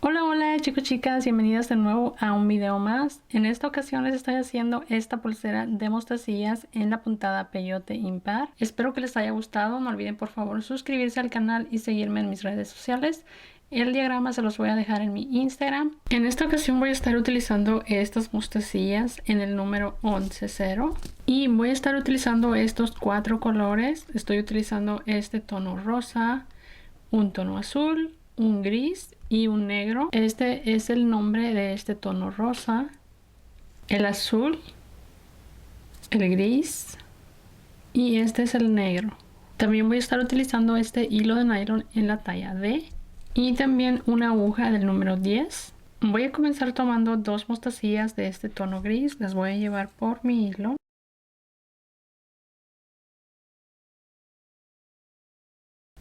Hola, hola chicos, chicas, bienvenidas de nuevo a un video más. En esta ocasión les estoy haciendo esta pulsera de mostacillas en la puntada peyote impar. Espero que les haya gustado. No olviden por favor suscribirse al canal y seguirme en mis redes sociales. El diagrama se los voy a dejar en mi Instagram. En esta ocasión voy a estar utilizando estas mostacillas en el número 11-0 y voy a estar utilizando estos 4 colores. Estoy utilizando este tono rosa, un tono azul, un gris y un negro. Este es el nombre de este tono rosa, el azul, el gris y este es el negro. También voy a estar utilizando este hilo de nylon en la talla D y también una aguja del número 10. Voy a comenzar tomando dos mostacillas de este tono gris, las voy a llevar por mi hilo.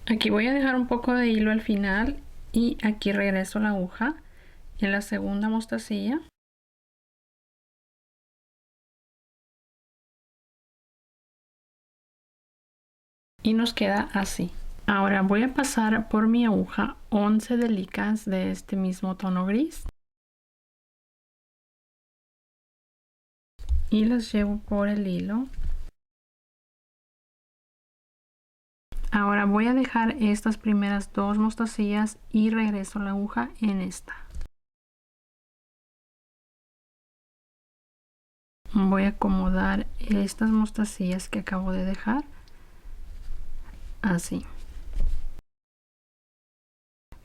Aquí voy a dejar un poco de hilo al final y aquí regreso la aguja en la segunda mostacilla. Y nos queda así. Ahora voy a pasar por mi aguja 11 delicas de este mismo tono gris y las llevo por el hilo. Ahora voy a dejar estas primeras dos mostacillas y regreso la aguja en esta. Voy a acomodar estas mostacillas que acabo de dejar así.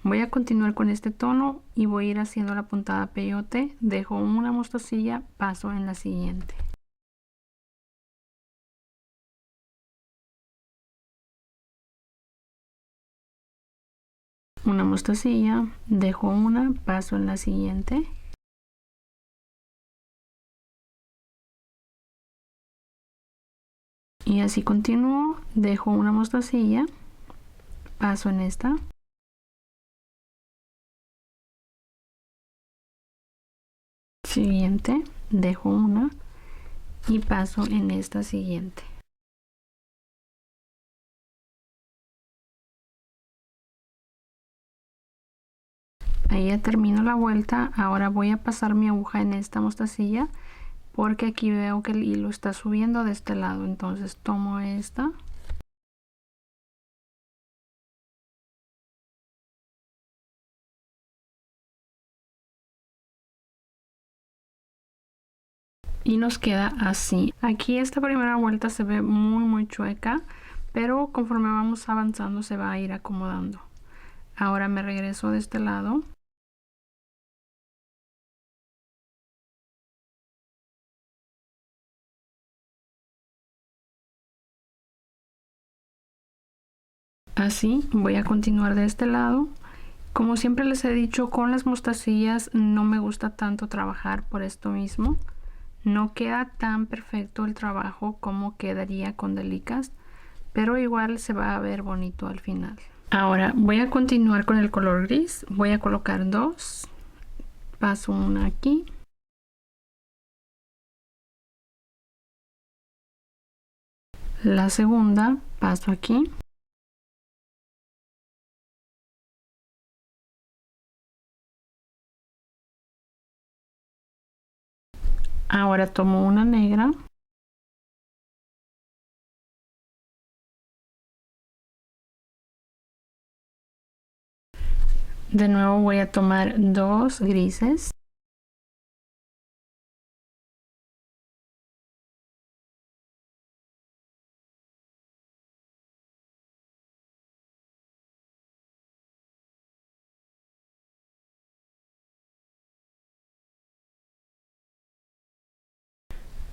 Voy a continuar con este tono y voy a ir haciendo la puntada peyote. Dejo una mostacilla, paso en la siguiente. Una mostacilla, dejo una, paso en la siguiente. Y así continúo, dejo una mostacilla, paso en esta. Siguiente, dejo una y paso en esta siguiente. Ahí ya termino la vuelta. Ahora voy a pasar mi aguja en esta mostacilla porque aquí veo que el hilo está subiendo de este lado. Entonces tomo esta. Y nos queda así. Aquí esta primera vuelta se ve muy chueca, pero conforme vamos avanzando se va a ir acomodando. Ahora me regreso de este lado. Así voy a continuar de este lado. Como siempre les he dicho, con las mostacillas no me gusta tanto trabajar por esto mismo. No queda tan perfecto el trabajo como quedaría con delicas, pero igual se va a ver bonito al final. Ahora voy a continuar con el color gris. Voy a colocar dos. Paso una aquí. La segunda paso aquí. Ahora tomo una negra. De nuevo voy a tomar dos grises.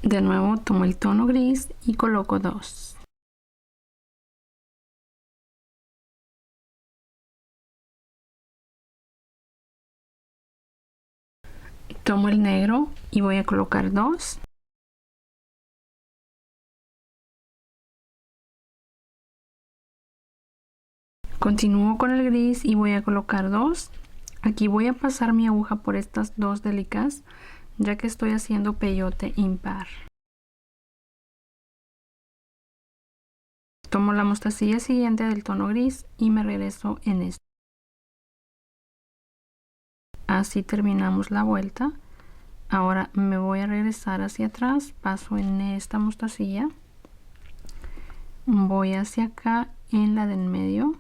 De nuevo tomo el tono gris y coloco dos. Tomo el negro y voy a colocar dos. Continúo con el gris y voy a colocar dos. Aquí voy a pasar mi aguja por estas dos delicas, ya que estoy haciendo peyote impar. Tomo la mostacilla siguiente del tono gris y me regreso en esta. Así terminamos la vuelta. Ahora me voy a regresar hacia atrás, paso en esta mostacilla, voy hacia acá en la del medio,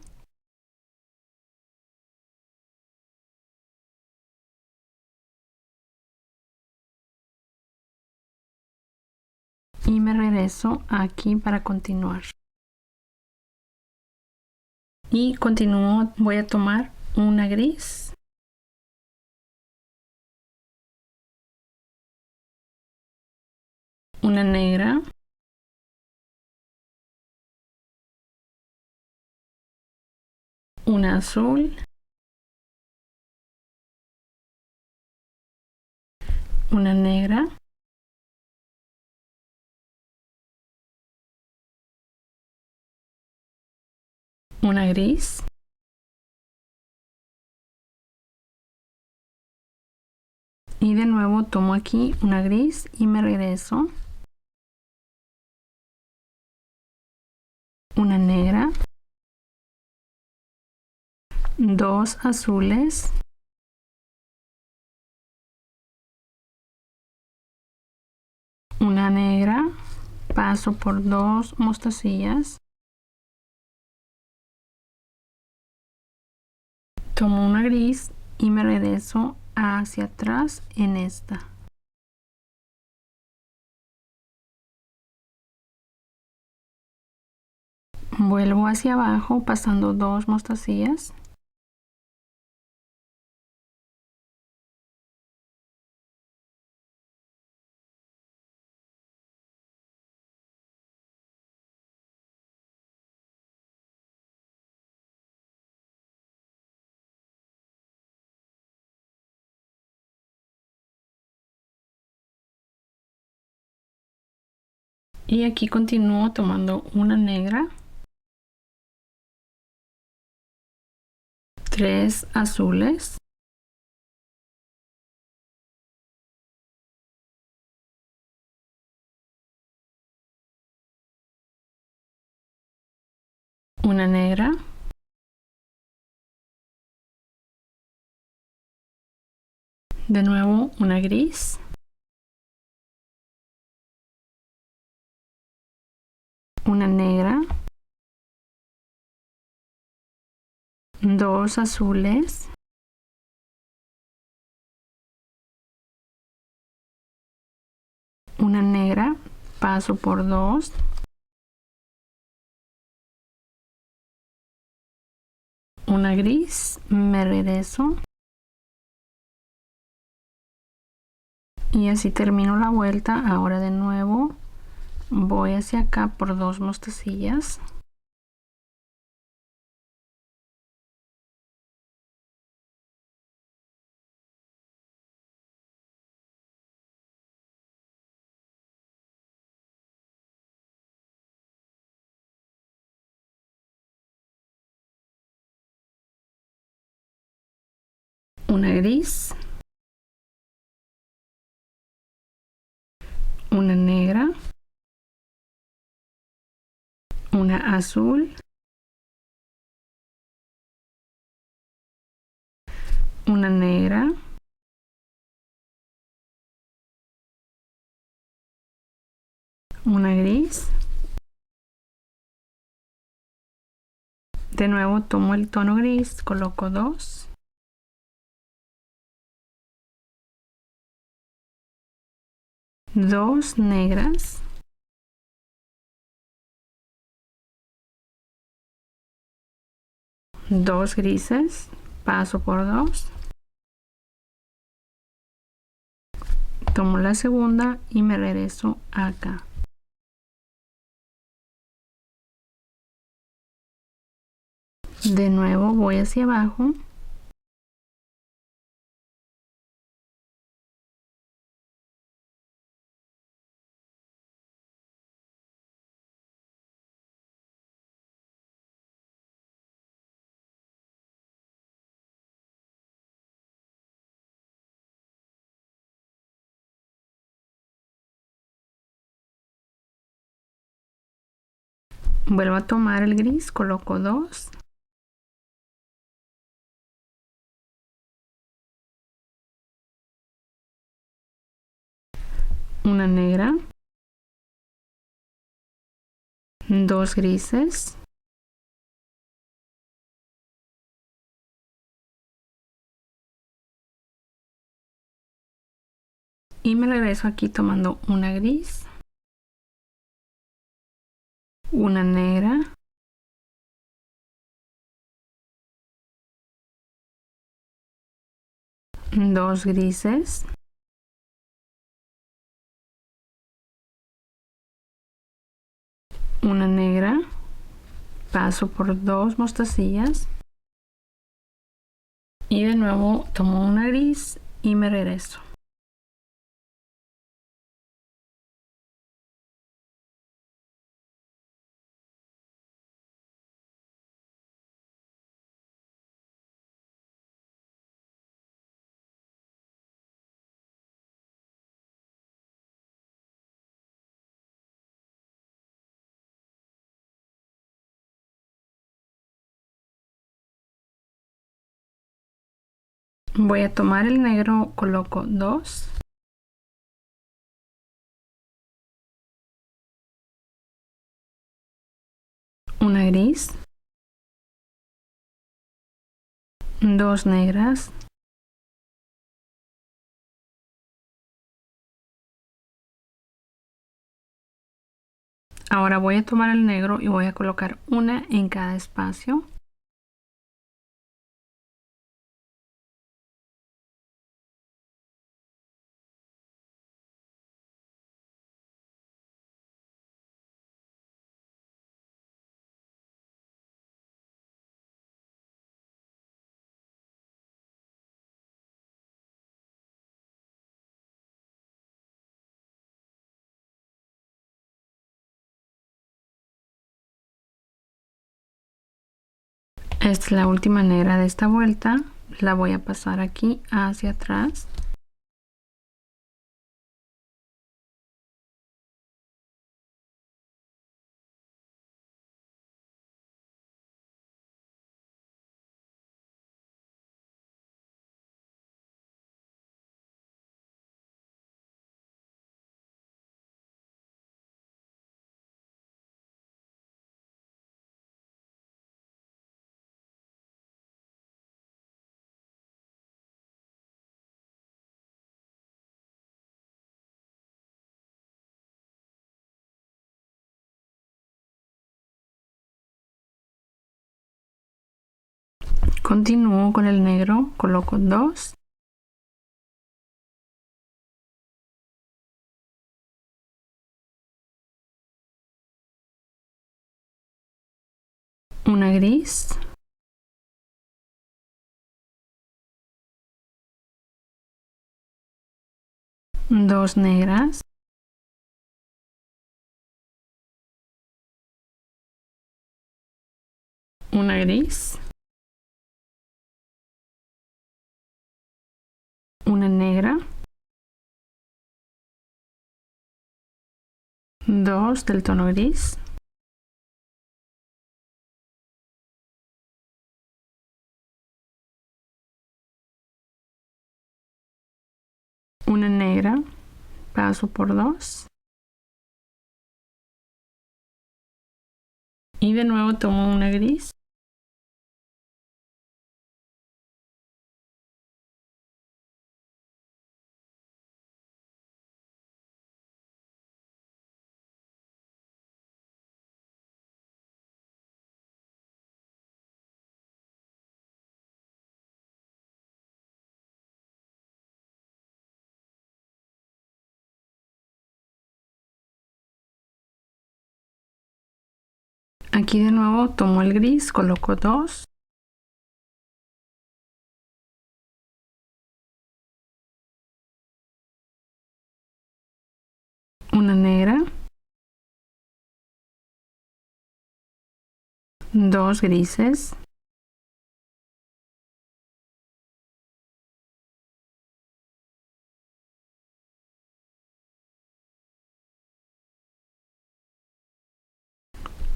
y me regreso aquí para continuar. Y continúo, voy a tomar una gris, una negra, una azul, una negra, una gris, y de nuevo tomo aquí una gris y me regreso, una negra, dos azules, una negra, paso por dos mostacillas, tomo una gris y me regreso hacia atrás en esta. Vuelvo hacia abajo pasando dos mostacillas. Y aquí continúo tomando una negra, tres azules, una negra, de nuevo una gris, una negra, dos azules, una negra, paso por dos, una gris, me regreso y así termino la vuelta. Ahora de nuevo voy hacia acá por dos mostacillas, una gris, una negra, una azul, una negra, una gris, de nuevo tomo el tono gris, coloco dos, dos negras, dos grises, paso por dos, tomo la segunda y me regreso acá. De nuevo voy hacia abajo, vuelvo a tomar el gris, coloco dos, una negra, dos grises, y me regreso aquí tomando una gris, una negra, dos grises, una negra, paso por dos mostacillas y de nuevo tomo una gris y me regreso. Voy a tomar el negro, coloco dos, una gris, dos negras, ahora voy a tomar el negro y voy a colocar una en cada espacio. Esta es la última negra de esta vuelta, la voy a pasar aquí hacia atrás. Continúo con el negro, coloco dos, una gris, dos negras, una gris, una negra, dos del tono gris, una negra, paso por dos y de nuevo tomo una gris, aquí de nuevo tomo el gris, coloco dos, una negra, dos grises,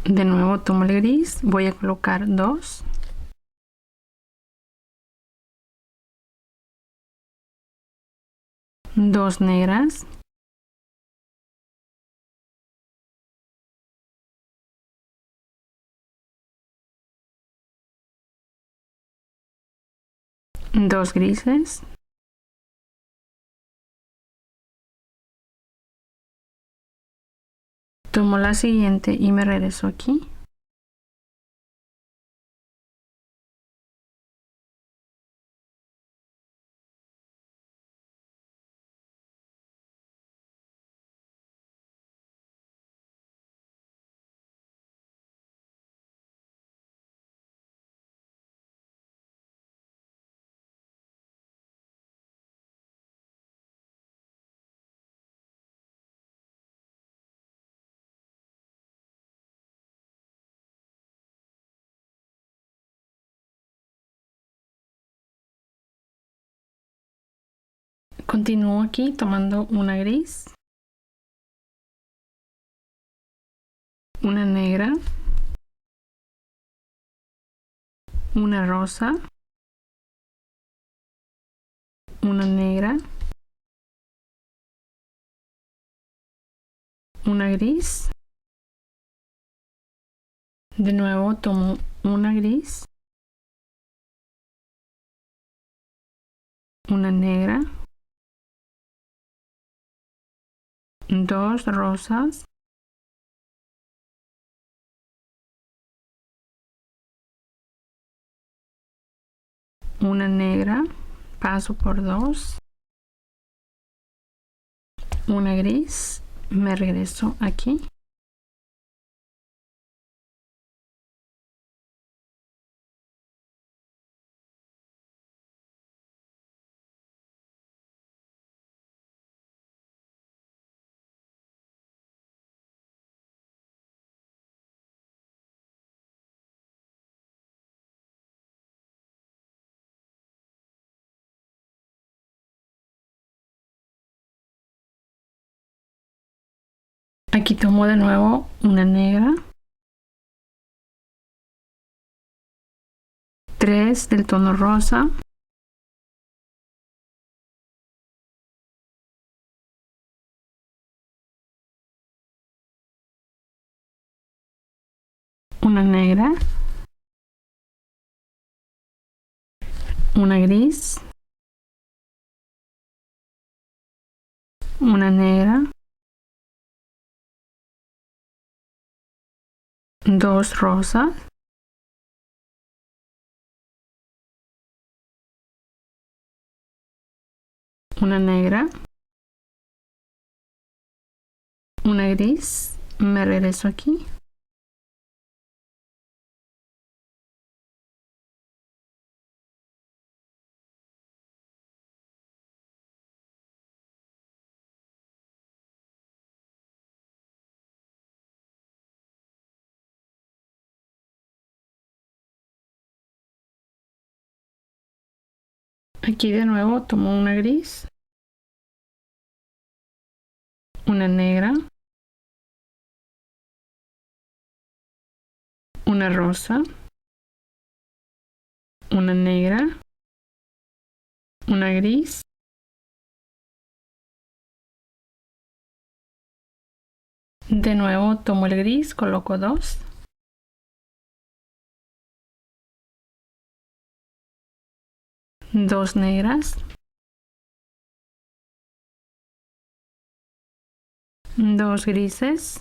de nuevo tomo el gris, voy a colocar dos, dos negras, 2 grises, tomo la siguiente y me regreso aquí. Continúo aquí tomando una gris, una negra, una rosa, una negra, una gris. De nuevo tomo una gris, una negra, 2 rosas, una negra, paso por 2, una gris, me regreso aquí. Aquí tomo de nuevo una negra, 3 del tono rosa, una negra, una gris, una negra, 2 rosas, una negra, una gris, me regreso aquí. Aquí de nuevo tomo una gris, una negra, una rosa, una negra, una gris, de nuevo tomo el gris, coloco 2, dos negras, 2 grises,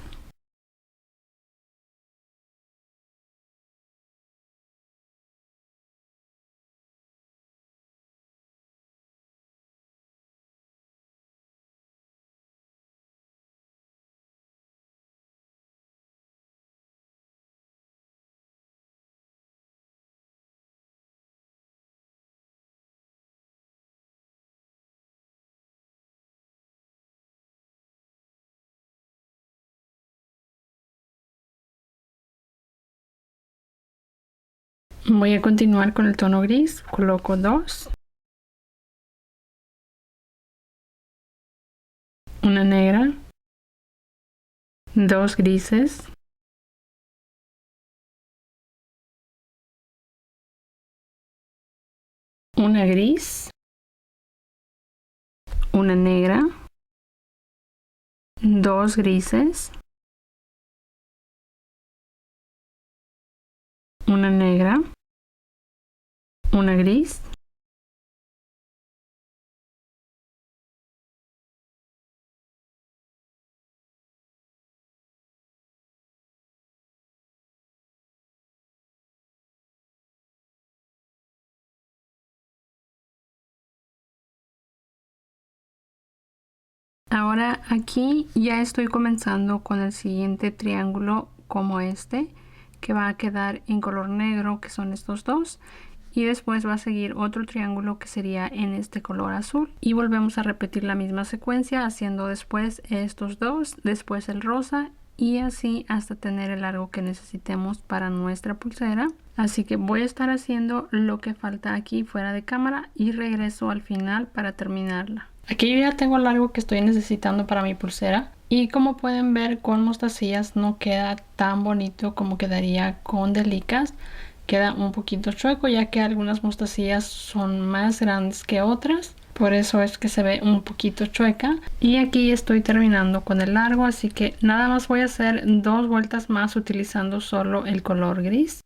voy a continuar con el tono gris, coloco 2, una negra, 2 grises, una gris, una negra, 2 grises, una negra, una gris, Ahora aquí ya estoy comenzando con el siguiente triángulo como este, que va a quedar en color negro, que son estos dos. Y después va a seguir otro triángulo que sería en este color azul. Y volvemos a repetir la misma secuencia haciendo después estos dos, después el rosa y así hasta tener el largo que necesitemos para nuestra pulsera. Así que voy a estar haciendo lo que falta aquí fuera de cámara y regreso al final para terminarla. Aquí yo ya tengo el largo que estoy necesitando para mi pulsera. Y como pueden ver, con mostacillas no queda tan bonito como quedaría con delicas. Queda un poquito chueco ya que algunas mostacillas son más grandes que otras. Por eso es que se ve un poquito chueca. Y aquí estoy terminando con el largo, así que nada más voy a hacer 2 vueltas más utilizando solo el color gris.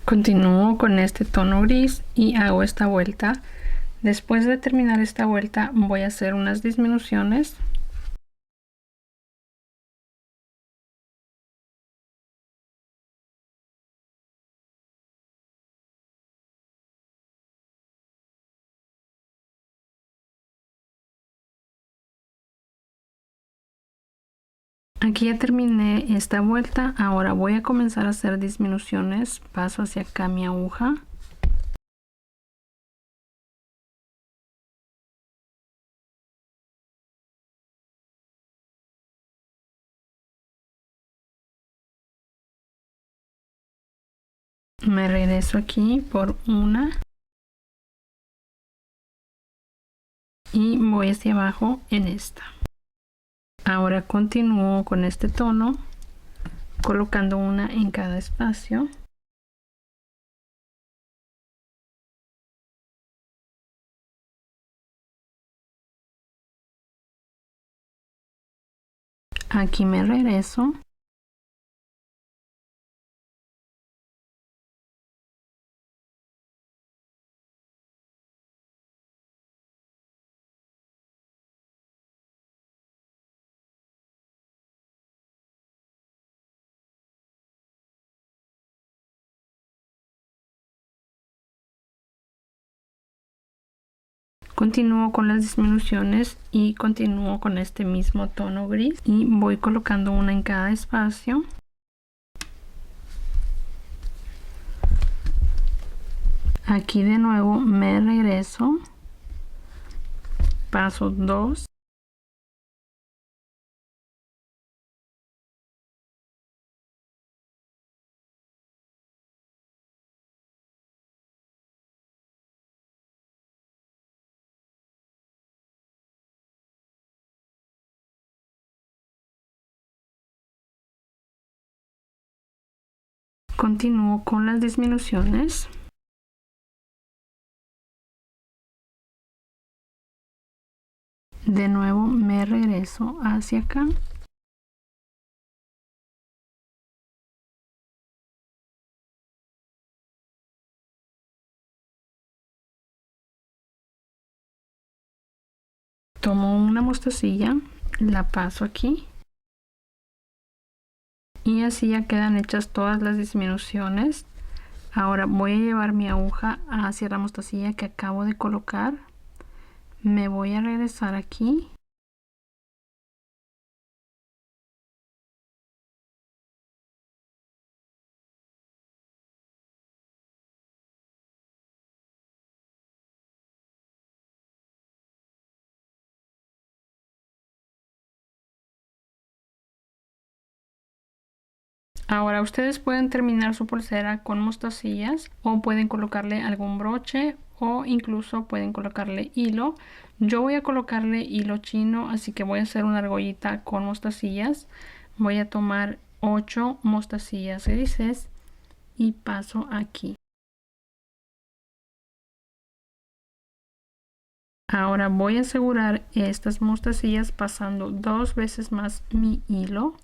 Continúo con este tono gris y hago esta vuelta. Después de terminar esta vuelta voy a hacer unas disminuciones. Aquí ya terminé esta vuelta, ahora voy a comenzar a hacer disminuciones. Paso hacia acá mi aguja. Me regreso aquí por una y voy hacia abajo en esta. Ahora continúo con este tono colocando una en cada espacio. Aquí me regreso. Continúo con las disminuciones y continúo con este mismo tono gris y voy colocando una en cada espacio. Aquí de nuevo me regreso, paso 2, continúo con las disminuciones. De nuevo me regreso hacia acá. Tomo una mostacilla, la paso aquí. Y así ya quedan hechas todas las disminuciones. Ahora voy a llevar mi aguja hacia la mostacilla que acabo de colocar. Me voy a regresar aquí. Ahora ustedes pueden terminar su pulsera con mostacillas o pueden colocarle algún broche o incluso pueden colocarle hilo. Yo voy a colocarle hilo chino, así que voy a hacer una argollita con mostacillas. Voy a tomar 8 mostacillas grises y paso aquí. Ahora voy a asegurar estas mostacillas pasando 2 veces más mi hilo.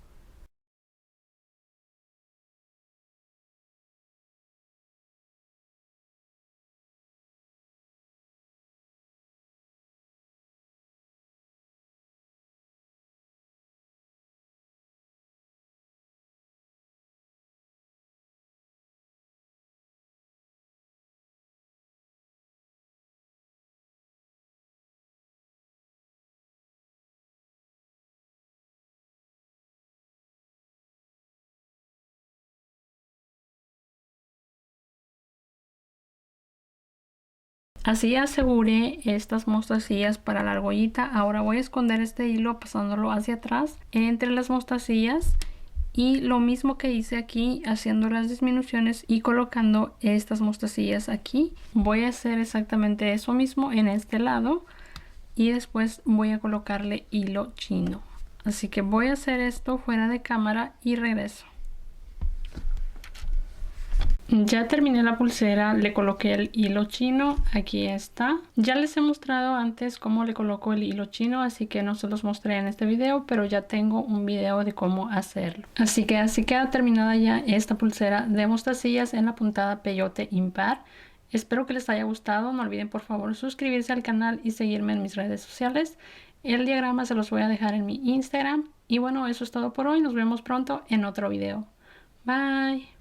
Así aseguré estas mostacillas para la argollita. Ahora voy a esconder este hilo pasándolo hacia atrás entre las mostacillas y lo mismo que hice aquí haciendo las disminuciones y colocando estas mostacillas aquí. Voy a hacer exactamente eso mismo en este lado y después voy a colocarle hilo chino. Así que voy a hacer esto fuera de cámara y regreso. Ya terminé la pulsera, le coloqué el hilo chino, aquí está. Ya les he mostrado antes cómo le coloco el hilo chino, así que no se los mostré en este video, pero ya tengo un video de cómo hacerlo. Así que así queda terminada ya esta pulsera de mostacillas en la puntada peyote impar. Espero que les haya gustado, no olviden por favor suscribirse al canal y seguirme en mis redes sociales. El diagrama se los voy a dejar en mi Instagram. Y bueno, eso es todo por hoy, nos vemos pronto en otro video. Bye.